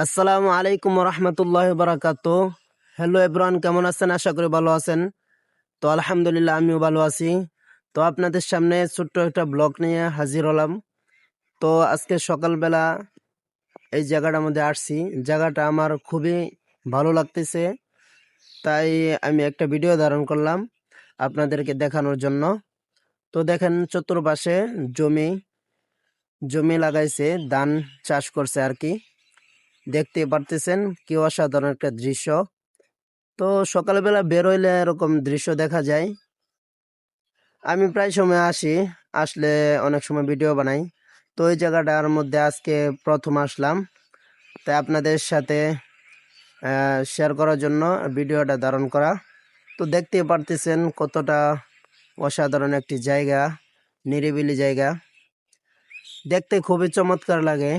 আসসালামু আলাইকুম রহমতুল্লাহ বারাকাত। Hello everyone, কেমন আছেন? আশা করি ভালো আছেন। তো আলহামদুলিল্লাহ, আমিও ভালো আছি। তো আপনাদের সামনে ছোট্ট একটা ব্লগ নিয়ে হাজির হলাম। তো আজকে সকালবেলা এই জায়গাটার মধ্যে আসছি। জায়গাটা আমার খুবই ভালো লাগতেছে, তাই আমি একটা ভিডিও ধারণ করলাম আপনাদেরকে দেখানোর জন্য। তো দেখেন, চতুর্পাশে জমি জমি লাগাইছে, ধান চাষ করছে আর কি। দেখতে পারতেছেন কি অসাধারণ একটা দৃশ্য। তো সকালবেলা বের হইলে এরকম দৃশ্য দেখা যায়। আমি প্রায় সময় আসি, আসলে অনেক সময় ভিডিও বানাই। তো এই জায়গাটার মধ্যে আজকে প্রথম আসলাম, তাই আপনাদের সাথে শেয়ার করার জন্য ভিডিওটা ধারণ করা। তো দেখতে পারতেছেন কতটা অসাধারণ একটি জায়গা, নিরিবিলি জায়গা, দেখতে খুবই চমৎকার লাগে।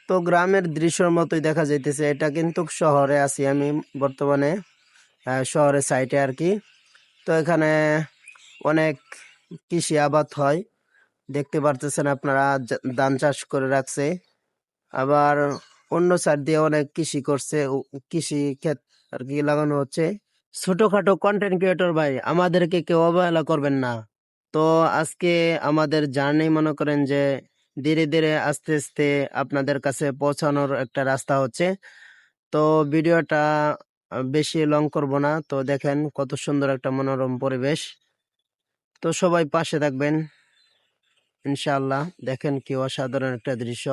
তো গ্রামের দৃশ্যের মতোই দেখা যাইতেছে। এটা কিন্তু শহরে আছি আমি বর্তমানে, শহরের সাইটে আর কি। তো এখানে অনেক কৃষি আবাদ হয়, দেখতে পারতেছেন আপনারা। ধান চাষ করে রাখছে, আবার অন্য সাইড দিয়ে অনেক কৃষি করছে, কৃষি ক্ষেত আর কি লাগানো হচ্ছে। ছোটখাটো কন্টেন্ট ক্রিয়েটর ভাই, আমাদেরকে কেউ অবহেলা করবেন না। তো আজকে আমাদের জার্নি মনে করেন যে ধীরে ধীরে আস্তে আস্তে আপনাদের কাছে পৌঁছানোর একটা রাস্তা হচ্ছে। তো ভিডিওটা বেশি লং করব না। তো দেখেন কত সুন্দর একটা মনোরম পরিবেশ। তো সবাই পাশে থাকবেন ইনশাআল্লাহ। দেখেন কি অসাধারণ একটা দৃশ্য।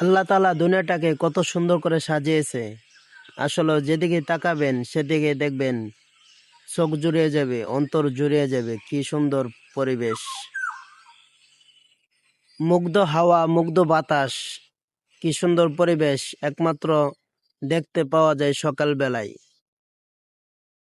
আল্লাহ তাআলা দুনিয়াটাকে কত সুন্দর করে সাজিয়েছে। আসলে যেদিকে তাকাবেন সেদিকে দেখবেন চোখ জুড়িয়ে যাবে, অন্তর জুড়িয়ে যাবে। কি সুন্দর পরিবেশ, মুগ্ধ হাওয়া, মুগ্ধ বাতাস, কি সুন্দর পরিবেশ একমাত্র দেখতে পাওয়া যায় সকাল বেলায়।